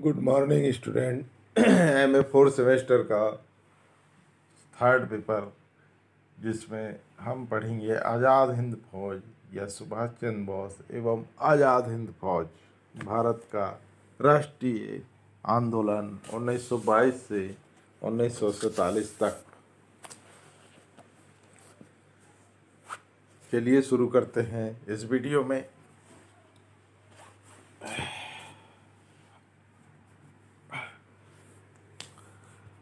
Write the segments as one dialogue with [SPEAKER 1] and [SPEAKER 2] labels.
[SPEAKER 1] Good morning student. MA fourth semester का third paper, जिसमें हम पढ़ेंगे आज़ाद हिंद फौज या सुभाष चंद्र बोस एवं आज़ाद हिंद फौज, भारत का राष्ट्रीय आंदोलन 1922 से 1947 तक। चलिए शुरू करते हैं इस वीडियो में।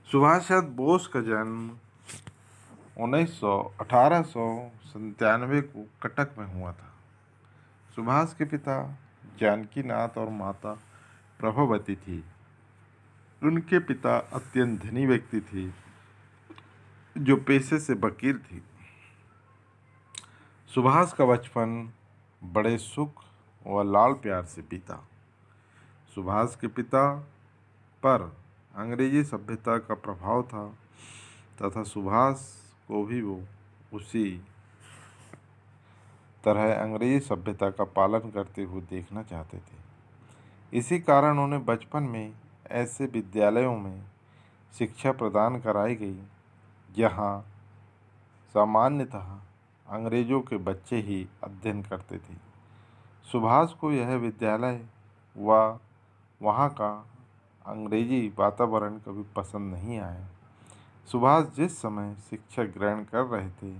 [SPEAKER 1] सुभाष चंद्र बोस का जन्म 1897 को कटक में हुआ था। सुभाष के पिता जानकी नाथ और माता प्रभावती थी। उनके पिता अत्यंत धनी व्यक्ति थे जो पेशे से वकील थी। सुभाष का बचपन बड़े सुख व लाड़ प्यार से बीता। सुभाष के पिता पर अंग्रेजी सभ्यता का प्रभाव था तथा सुभाष को भी वो उसी तरह अंग्रेजी सभ्यता का पालन करते हुए देखना चाहते थे। इसी कारण उन्हें बचपन में ऐसे विद्यालयों में शिक्षा प्रदान कराई गई जहाँ सामान्यतः अंग्रेजों के बच्चे ही अध्ययन करते थे। सुभाष को यह विद्यालय व वहाँ का अंग्रेजी वातावरण कभी पसंद नहीं आया। सुभाष जिस समय शिक्षा ग्रहण कर रहे थे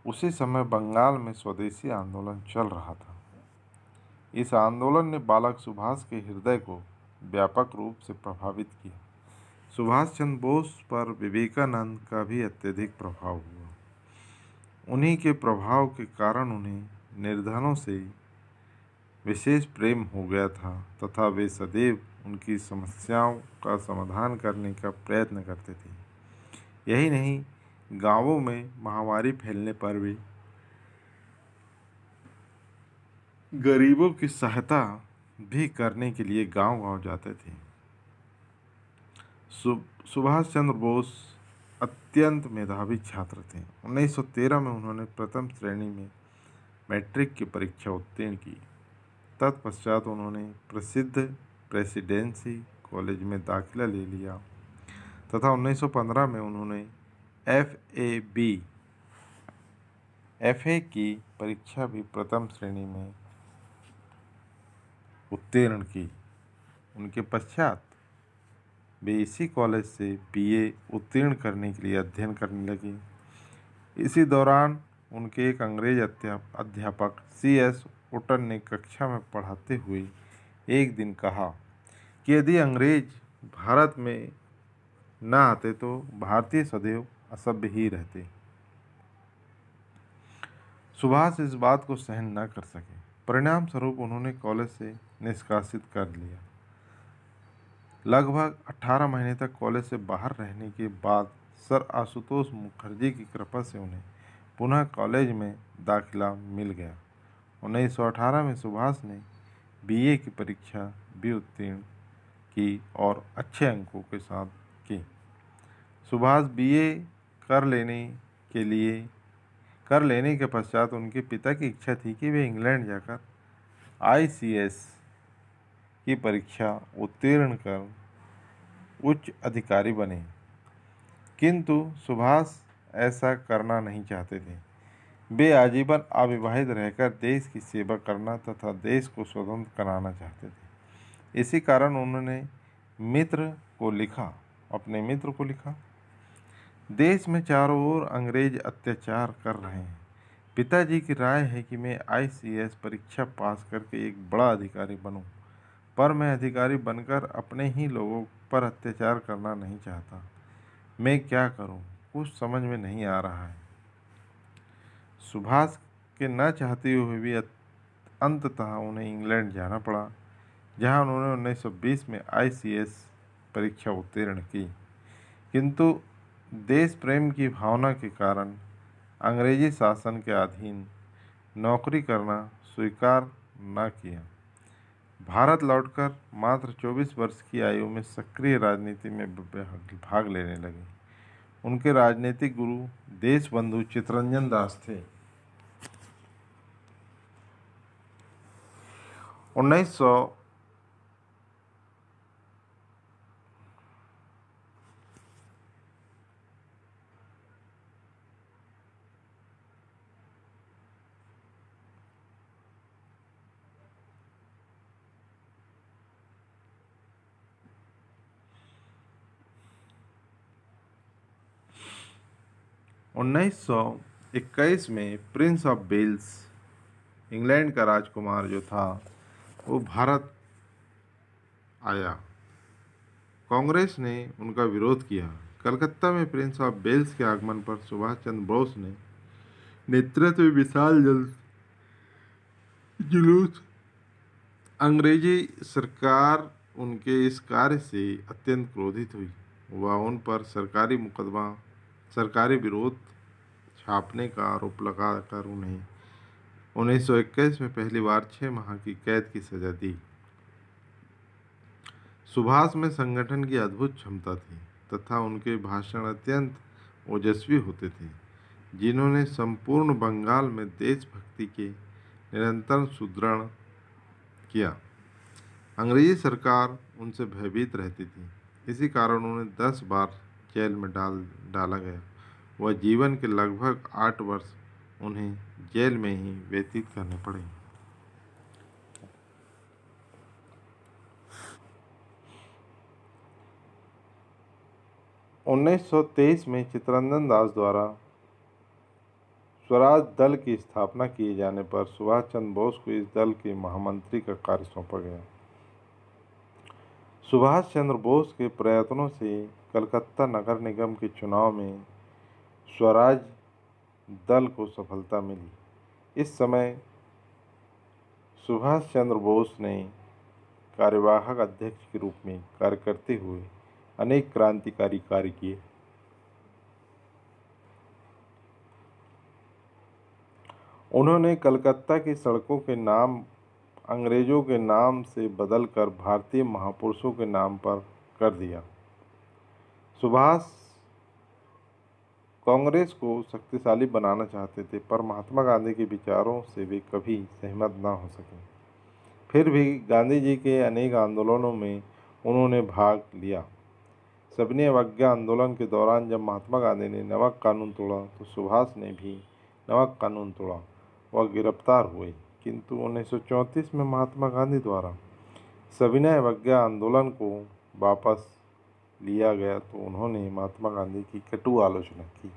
[SPEAKER 1] उसी समय बंगाल में स्वदेशी आंदोलन चल रहा था। इस आंदोलन ने बालक सुभाष के हृदय को व्यापक रूप से प्रभावित किया। सुभाष चंद्र बोस पर विवेकानंद का भी अत्यधिक प्रभाव हुआ। उन्हीं के प्रभाव के कारण उन्हें निर्धनों से विशेष प्रेम हो गया था तथा वे सदैव उनकी समस्याओं का समाधान करने का प्रयत्न करते थे। यही नहीं, गांवों में महामारी फैलने पर भी गरीबों की सहायता भी करने के लिए गांव-गांव जाते थे। सुभाष चंद्र बोस अत्यंत मेधावी छात्र थे। 1913 में उन्होंने प्रथम श्रेणी में मैट्रिक की परीक्षा उत्तीर्ण की। तत्पश्चात उन्होंने प्रसिद्ध प्रेसिडेंसी कॉलेज में दाखिला ले लिया तथा 1915 में उन्होंने एफए की परीक्षा भी प्रथम श्रेणी में उत्तीर्ण की। उनके पश्चात वे इसी कॉलेज से बीए उत्तीर्ण करने के लिए अध्ययन करने लगे। इसी दौरान उनके एक अंग्रेज अध्यापक CS ओटन ने कक्षा में पढ़ाते हुए एक दिन कहा कि यदि अंग्रेज भारत में न आते तो भारतीय सदैव असभ्य ही रहते। सुभाष इस बात को सहन न कर सके। परिणाम स्वरूप उन्होंने कॉलेज से निष्कासित कर लिया। लगभग 18 महीने तक कॉलेज से बाहर रहने के बाद सर आशुतोष मुखर्जी की कृपा से उन्हें पुनः कॉलेज में दाखिला मिल गया। 1918 में सुभाष ने बीए की परीक्षा भी उत्तीर्ण की और अच्छे अंकों के साथ की। सुभाष बीए कर लेने के पश्चात उनके पिता की इच्छा थी कि वे इंग्लैंड जाकर ICS की परीक्षा उत्तीर्ण कर उच्च अधिकारी बने, किंतु सुभाष ऐसा करना नहीं चाहते थे। वे आजीवन अविवाहित रहकर देश की सेवा करना तथा देश को स्वतंत्र कराना चाहते थे। इसी कारण उन्होंने अपने मित्र को लिखा, देश में चारों ओर अंग्रेज अत्याचार कर रहे हैं। पिताजी की राय है कि मैं ICS परीक्षा पास करके एक बड़ा अधिकारी बनूं, पर मैं अधिकारी बनकर अपने ही लोगों पर अत्याचार करना नहीं चाहता। मैं क्या करूं, कुछ समझ में नहीं आ रहा है। सुभाष के न चाहते हुए भी अंततः उन्हें इंग्लैंड जाना पड़ा, जहां उन्होंने 1920 में ICS परीक्षा उत्तीर्ण की, किंतु देश प्रेम की भावना के कारण अंग्रेजी शासन के अधीन नौकरी करना स्वीकार न किया। भारत लौटकर मात्र 24 वर्ष की आयु में सक्रिय राजनीति में भाग लेने लगे। उनके राजनीतिक गुरु देशबंधु चित्तरंजन दास थे। 19 1921 में प्रिंस ऑफ वेल्स, इंग्लैंड का राजकुमार जो था, वो भारत आया। कांग्रेस ने उनका विरोध किया। कलकत्ता में प्रिंस ऑफ वेल्स के आगमन पर सुभाष चंद्र बोस ने नेतृत्व में विशाल जुलूस। अंग्रेजी सरकार उनके इस कार्य से अत्यंत क्रोधित हुई। वह उन पर सरकारी विरोध छापने का आरोप लगाकर उन्हें 1921 में पहली बार 6 माह की कैद की सजा दी। सुभाष में संगठन की अद्भुत क्षमता थी तथा उनके भाषण अत्यंत ओजस्वी होते थे, जिन्होंने संपूर्ण बंगाल में देशभक्ति के निरंतर सुदृढ़ किया। अंग्रेजी सरकार उनसे भयभीत रहती थी, इसी कारण उन्हें 10 बार जेल में डाला गया। वह जीवन के लगभग 8 वर्ष उन्हें जेल में ही व्यतीत करने पड़े। 1923 में चित्तरंजन दास द्वारा स्वराज दल की स्थापना किए जाने पर सुभाष चंद्र बोस को इस दल के महामंत्री का कार्य सौंपा गया। सुभाष चंद्र बोस के प्रयत्नों से कलकत्ता नगर निगम के चुनाव में स्वराज दल को सफलता मिली। इस समय सुभाष चंद्र बोस ने कार्यवाहक अध्यक्ष के रूप में कार्य करते हुए अनेक क्रांतिकारी कार्य किए। उन्होंने कलकत्ता की सड़कों के नाम अंग्रेजों के नाम से बदलकर भारतीय महापुरुषों के नाम पर कर दिया। सुभाष कांग्रेस को शक्तिशाली बनाना चाहते थे, पर महात्मा गांधी के विचारों से वे कभी सहमत न हो सके। फिर भी गांधी जी के अनेक आंदोलनों में उन्होंने भाग लिया। सविनय अवज्ञा आंदोलन के दौरान जब महात्मा गांधी ने नमक कानून तोड़ा तो सुभाष ने भी नमक कानून तोड़ा। वह गिरफ्तार हुए, किंतु 1934 में महात्मा गांधी द्वारा सविनय अवज्ञा आंदोलन को वापस लिया गया तो उन्होंने महात्मा गांधी की कटु आलोचना की।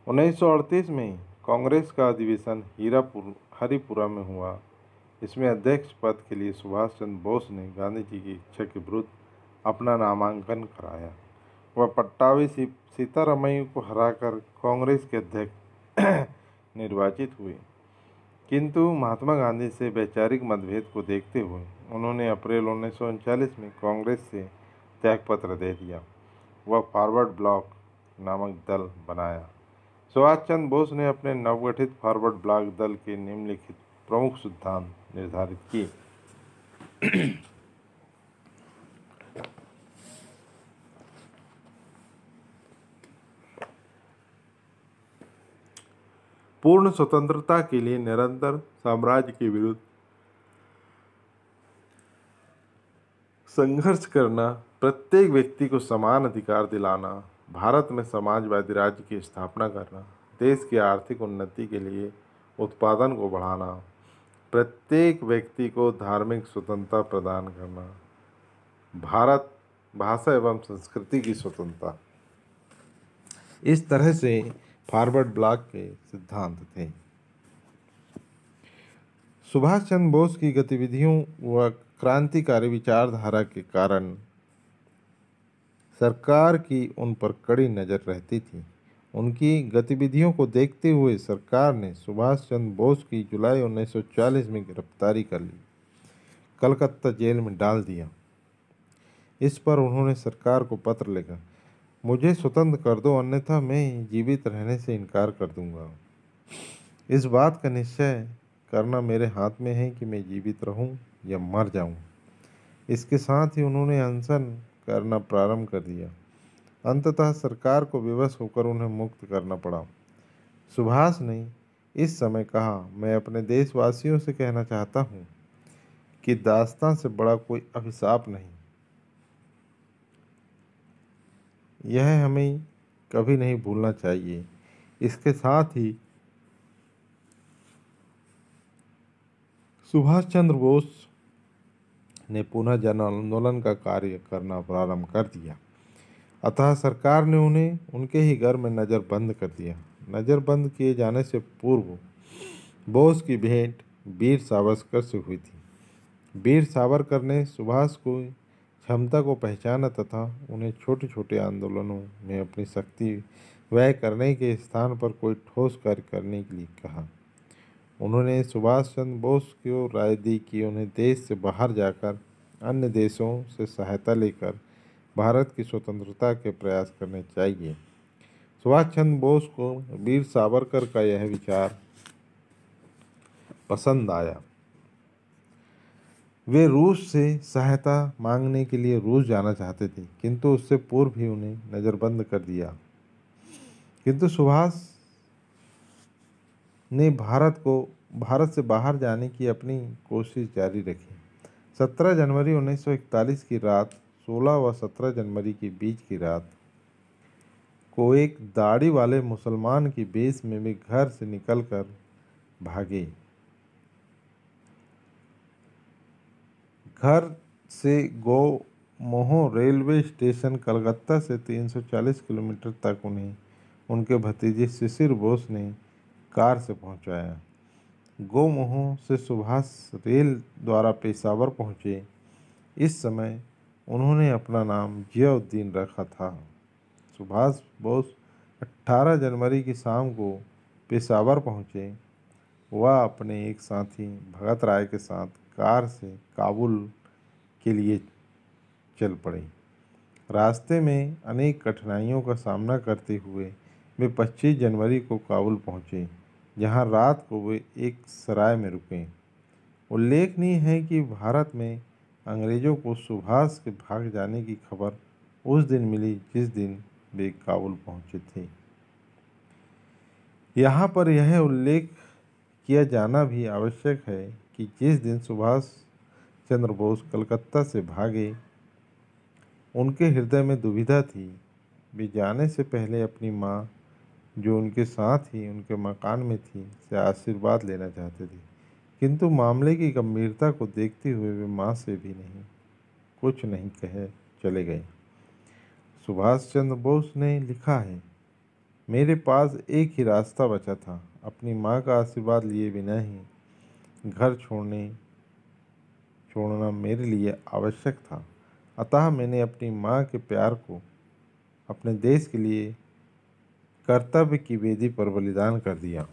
[SPEAKER 1] 1938 में कांग्रेस का अधिवेशन हरिपुरा में हुआ। इसमें अध्यक्ष पद के लिए सुभाष चंद्र बोस ने गांधी जी की इच्छा के विरुद्ध अपना नामांकन कराया। वह पट्टाभी सीतारमैया को हराकर कांग्रेस के अध्यक्ष निर्वाचित हुए, किंतु महात्मा गांधी से वैचारिक मतभेद को देखते हुए उन्होंने अप्रैल 1939 में कांग्रेस से त्यागपत्र दे दिया। वह फॉरवर्ड ब्लॉक नामक दल बनाया। सुभाष चंद्र बोस ने अपने नवगठित फॉरवर्ड ब्लॉक दल के निम्नलिखित प्रमुख सिद्धांत निर्धारित किए। पूर्ण स्वतंत्रता के लिए निरंतर साम्राज्य के विरुद्ध संघर्ष करना, प्रत्येक व्यक्ति को समान अधिकार दिलाना, भारत में समाजवादी राज्य की स्थापना करना, देश की आर्थिक उन्नति के लिए उत्पादन को बढ़ाना, प्रत्येक व्यक्ति को धार्मिक स्वतंत्रता प्रदान करना, भारत भाषा एवं संस्कृति की स्वतंत्रता। इस तरह से फॉरवर्ड ब्लॉक के सिद्धांत थे। सुभाष चंद्र बोस की गतिविधियों व क्रांतिकारी विचारधारा के कारण सरकार की उन पर कड़ी नज़र रहती थी। उनकी गतिविधियों को देखते हुए सरकार ने सुभाष चंद्र बोस की जुलाई 1940 में गिरफ्तारी कर ली, कलकत्ता जेल में डाल दिया। इस पर उन्होंने सरकार को पत्र लिखा, मुझे स्वतंत्र कर दो, अन्यथा मैं जीवित रहने से इनकार कर दूंगा। इस बात का निश्चय करना मेरे हाथ में है कि मैं जीवित रहूं या मर जाऊं। इसके साथ ही उन्होंने अनशन करना प्रारंभ कर दिया। अंततः सरकार को विवश होकर उन्हें मुक्त करना पड़ा। सुभाष ने इस समय कहा, मैं अपने देशवासियों से कहना चाहता हूँ कि दास्तां से बड़ा कोई अभिशाप नहीं। यह हमें कभी नहीं भूलना चाहिए। इसके साथ ही सुभाष चंद्र बोस ने पुनः जन आंदोलन का कार्य करना प्रारंभ कर दिया। अतः सरकार ने उन्हें उनके ही घर में नज़रबंद कर दिया। नज़रबंद किए जाने से पूर्व बोस की भेंट वीर सावरकर से हुई थी। वीर सावरकर ने सुभाष को क्षमता को पहचाना तथा उन्हें छोटे छोटे आंदोलनों में अपनी शक्ति व्यय करने के स्थान पर कोई ठोस कार्य करने के लिए कहा। उन्होंने सुभाष चंद्र बोस को राय दी कि उन्हें देश से बाहर जाकर अन्य देशों से सहायता लेकर भारत की स्वतंत्रता के प्रयास करने चाहिए। सुभाष चंद्र बोस को वीर सावरकर का यह विचार पसंद आया। वे रूस से सहायता मांगने के लिए रूस जाना चाहते थे, किंतु उससे पूर्व ही उन्हें नज़रबंद कर दिया। किंतु सुभाष ने भारत से बाहर जाने की अपनी कोशिश जारी रखी। 17 जनवरी 1941 की रात, 16 व 17 जनवरी के बीच की रात को एक दाढ़ी वाले मुसलमान की वेश में वे घर से निकलकर भागे। घर से गोमोह रेलवे स्टेशन कलकत्ता से 340 किलोमीटर तक उन्हें उनके भतीजे शिशिर बोस ने कार से पहुंचाया। गोमोह से सुभाष रेल द्वारा पेशावर पहुंचे। इस समय उन्होंने अपना नाम जियाउद्दीन रखा था। सुभाष बोस 18 जनवरी की शाम को पेशावर पहुंचे। वह अपने एक साथी भगत राय के साथ कार से काबुल के लिए चल पड़े। रास्ते में अनेक कठिनाइयों का सामना करते हुए वे 25 जनवरी को काबुल पहुंचे, जहां रात को वे एक सराय में रुके। उल्लेखनीय है कि भारत में अंग्रेजों को सुभाष के भाग जाने की खबर उस दिन मिली जिस दिन वे काबुल पहुंचे थे। यहाँ पर यह उल्लेख किया जाना भी आवश्यक है कि जिस दिन सुभाष चंद्र बोस कलकत्ता से भागे, उनके हृदय में दुविधा थी। वे जाने से पहले अपनी माँ, जो उनके साथ ही उनके मकान में थी, से आशीर्वाद लेना चाहते थे, किंतु मामले की गंभीरता को देखते हुए वे माँ से भी कुछ नहीं कहे चले गए। सुभाष चंद्र बोस ने लिखा है, मेरे पास एक ही रास्ता बचा था, अपनी माँ का आशीर्वाद लिए बिना ही घर छोड़ना मेरे लिए आवश्यक था। अतः मैंने अपनी माँ के प्यार को अपने देश के लिए कर्तव्य की वेदी पर बलिदान कर दिया।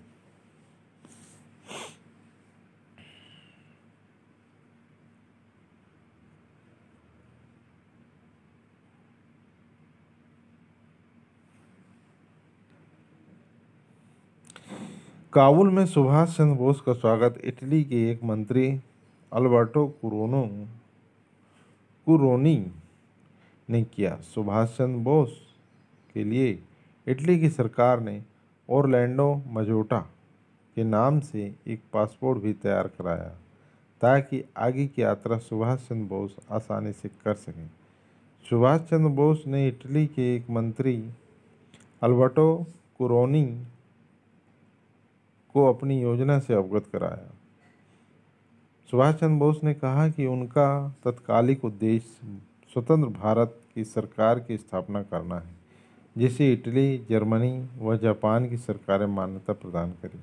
[SPEAKER 1] काबुल में सुभाष चंद्र बोस का स्वागत इटली के एक मंत्री अल्बर्टो कुरोनी ने किया। सुभाष चंद्र बोस के लिए इटली की सरकार ने ओरलैंडो मजोटा के नाम से एक पासपोर्ट भी तैयार कराया, ताकि आगे की यात्रा सुभाष चंद्र बोस आसानी से कर सकें। सुभाष चंद्र बोस ने इटली के एक मंत्री अल्बर्टो कुरोनी को अपनी योजना से अवगत कराया। सुभाष चंद्र बोस ने कहा कि उनका तत्कालिक उद्देश्य स्वतंत्र भारत की सरकार की स्थापना करना है, जिसे इटली, जर्मनी व जापान की सरकारें मान्यता प्रदान करें।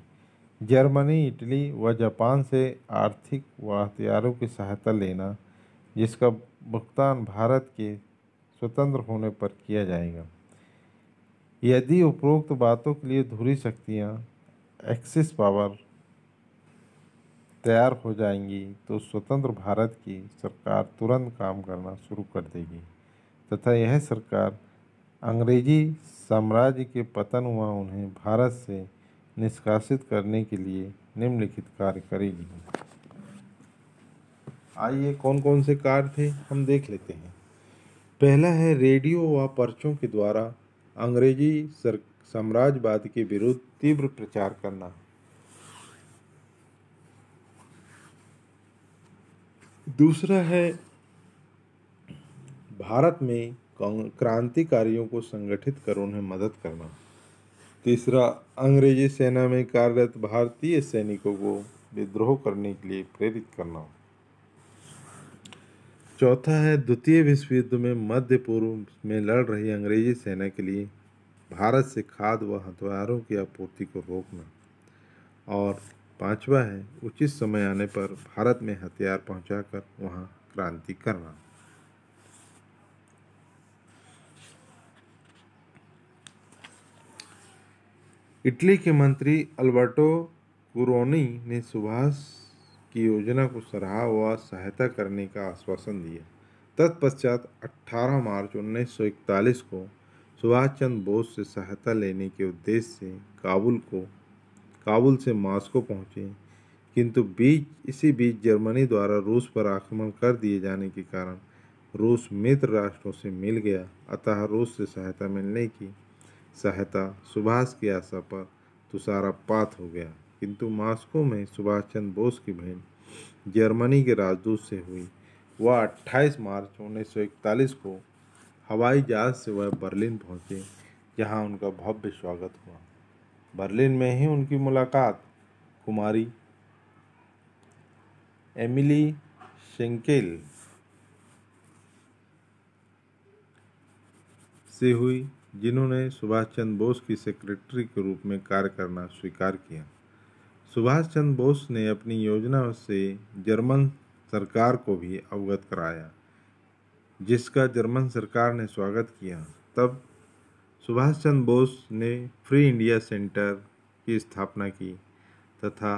[SPEAKER 1] जर्मनी, इटली व जापान से आर्थिक व हथियारों की सहायता लेना, जिसका भुगतान भारत के स्वतंत्र होने पर किया जाएगा। यदि उपरोक्त बातों के लिए धुरी शक्तियाँ एक्सिस पावर तैयार हो जाएंगी तो स्वतंत्र भारत की सरकार तुरंत काम करना शुरू कर देगी तथा यह सरकार अंग्रेजी साम्राज्य के पतन व उन्हें भारत से निष्कासित करने के लिए निम्नलिखित कार्य करेगी। आइए कौन कौन से कार्य थे हम देख लेते हैं। पहला है रेडियो व पर्चों के द्वारा अंग्रेजी साम्राज्यवाद के विरुद्ध तीव्र प्रचार करना। दूसरा है भारत में क्रांतिकारियों को संगठित कर उन्हें मदद करना। तीसरा, अंग्रेजी सेना में कार्यरत भारतीय सैनिकों को विद्रोह करने के लिए प्रेरित करना। चौथा है द्वितीय विश्व युद्ध में मध्य पूर्व में लड़ रही अंग्रेजी सेना के लिए भारत से खाद्य व हथियारों की आपूर्ति को रोकना। और पांचवा है उचित समय आने पर भारत में हथियार पहुंचाकर वहां क्रांति करना। इटली के मंत्री अल्बर्टो कुरोनी ने सुभाष की योजना को सराहा व सहायता करने का आश्वासन दिया। तत्पश्चात 18 मार्च 1941 को सुभाष चंद्र बोस से सहायता लेने के उद्देश्य से काबुल से मॉस्को पहुंचे, किंतु इसी बीच जर्मनी द्वारा रूस पर आक्रमण कर दिए जाने के कारण रूस मित्र राष्ट्रों से मिल गया। अतः रूस से सहायता मिलने की सुभाष की आशा पर तुषारपात हो गया, किंतु मॉस्को में सुभाष चंद्र बोस की भेंट जर्मनी के राजदूत से हुई। वह 28 मार्च 1941 को हवाई जहाज से वह बर्लिन पहुंचे, जहां उनका भव्य स्वागत हुआ। बर्लिन में ही उनकी मुलाकात कुमारी एमिली शेंकेल से हुई, जिन्होंने सुभाष चंद्र बोस की सेक्रेटरी के रूप में कार्य करना स्वीकार किया। सुभाष चंद्र बोस ने अपनी योजना से जर्मन सरकार को भी अवगत कराया, जिसका जर्मन सरकार ने स्वागत किया। तब सुभाष चंद्र बोस ने फ्री इंडिया सेंटर की स्थापना की तथा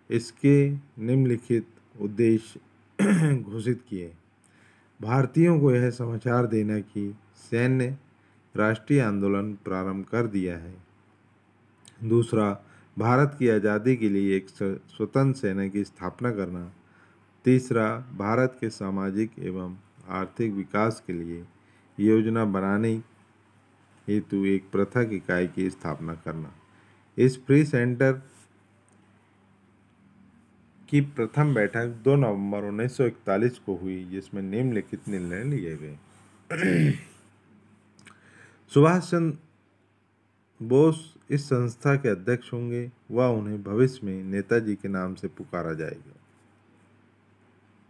[SPEAKER 1] इसके निम्नलिखित उद्देश्य घोषित किए। भारतीयों को यह समाचार देना कि सैन्य राष्ट्रीय आंदोलन प्रारंभ कर दिया है। दूसरा, भारत की आज़ादी के लिए एक स्वतंत्र सेना की स्थापना करना। तीसरा, भारत के सामाजिक एवं आर्थिक विकास के लिए योजना बनाने हेतु एक पृथक इकाई की स्थापना करना। इस फ्री सेंटर की प्रथम बैठक 2 नवंबर 1941 को हुई, जिसमें निम्नलिखित निर्णय लिए गए। सुभाष चंद्र बोस इस संस्था के अध्यक्ष होंगे व उन्हें भविष्य में नेताजी के नाम से पुकारा जाएगा।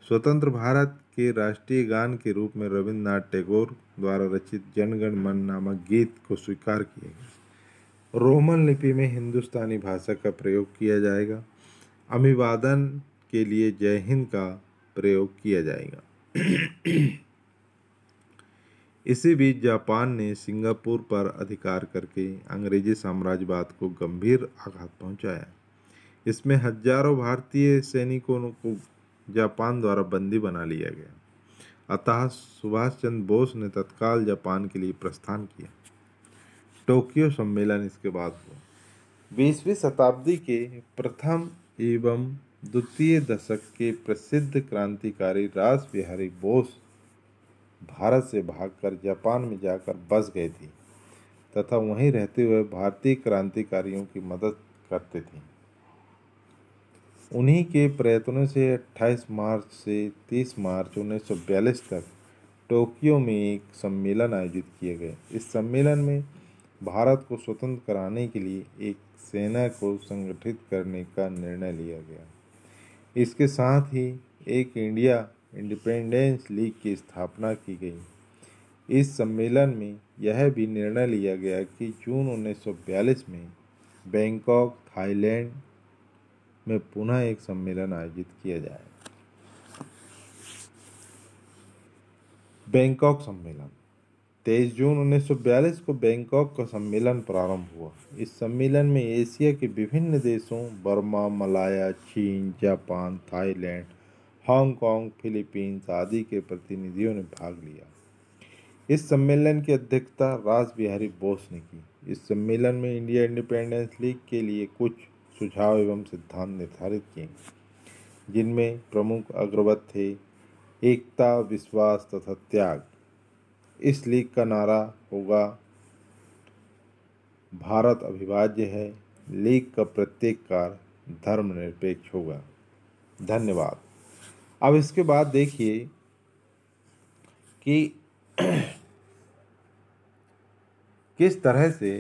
[SPEAKER 1] स्वतंत्र भारत के राष्ट्रीय गान के रूप में रविन्द्रनाथ टैगोर द्वारा रचित जन गण मन नामक गीत को स्वीकार किया गया। रोमन लिपि में हिंदुस्तानी भाषा का प्रयोग किया जाएगा। अभिवादन के लिए जय हिंद का प्रयोग किया जाएगा। इसी बीच जापान ने सिंगापुर पर अधिकार करके अंग्रेजी साम्राज्यवाद को गंभीर आघात पहुंचाया। इसमें हजारों भारतीय सैनिकों को जापान द्वारा बंदी बना लिया गया। अतः सुभाष चंद्र बोस ने तत्काल जापान के लिए प्रस्थान किया। टोक्यो सम्मेलन इसके बाद हुआ। 20वीं शताब्दी के प्रथम एवं द्वितीय दशक के प्रसिद्ध क्रांतिकारी रास बिहारी बोस भारत से भागकर जापान में जाकर बस गए थे तथा वहीं रहते हुए भारतीय क्रांतिकारियों की मदद करते थे। उन्हीं के प्रयत्नों से 28 मार्च से 30 मार्च 1942 तक टोक्यो में एक सम्मेलन आयोजित किए गए। इस सम्मेलन में भारत को स्वतंत्र कराने के लिए एक सेना को संगठित करने का निर्णय लिया गया। इसके साथ ही एक इंडिया इंडिपेंडेंस लीग की स्थापना की गई। इस सम्मेलन में यह भी निर्णय लिया गया कि जून 1942 में बैंकॉक, थाईलैंड में पुनः एक सम्मेलन आयोजित किया जाए। बैंकॉक सम्मेलन 23 जून 1942 को बैंकॉक का सम्मेलन प्रारंभ हुआ। इस सम्मेलन में एशिया के विभिन्न देशों बर्मा, मलाया, चीन, जापान, थाईलैंड, हांगकांग, फिलीपींस आदि के प्रतिनिधियों ने भाग लिया। इस सम्मेलन की अध्यक्षता रास बिहारी बोस ने की। इस सम्मेलन में इंडिया इंडिपेंडेंस लीग के लिए कुछ सुझाव एवं सिद्धांत निर्धारित किए, जिनमें प्रमुख अग्रवत थे एकता, विश्वास तथा त्याग। इस लीग का नारा होगा भारत अविभाज्य है। लीग का प्रत्येक कार्य धर्मनिरपेक्ष होगा। धन्यवाद। अब इसके बाद देखिए कि किस तरह से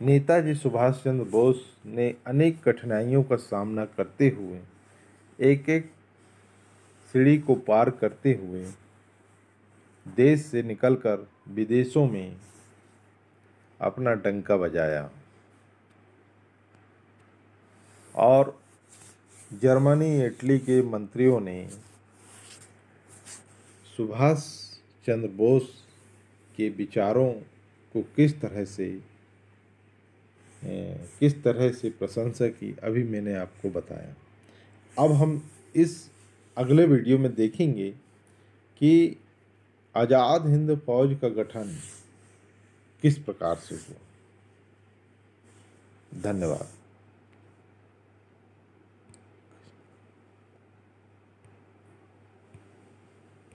[SPEAKER 1] नेताजी सुभाष चंद्र बोस ने अनेक कठिनाइयों का सामना करते हुए एक एक सीढ़ी को पार करते हुए देश से निकलकर विदेशों में अपना डंका बजाया और जर्मनी इटली के मंत्रियों ने सुभाष चंद्र बोस के विचारों को किस तरह से प्रशंसा की, अभी मैंने आपको बताया। अब हम इस अगले वीडियो में देखेंगे कि आज़ाद हिंद फौज का गठन किस प्रकार से हुआ। धन्यवाद।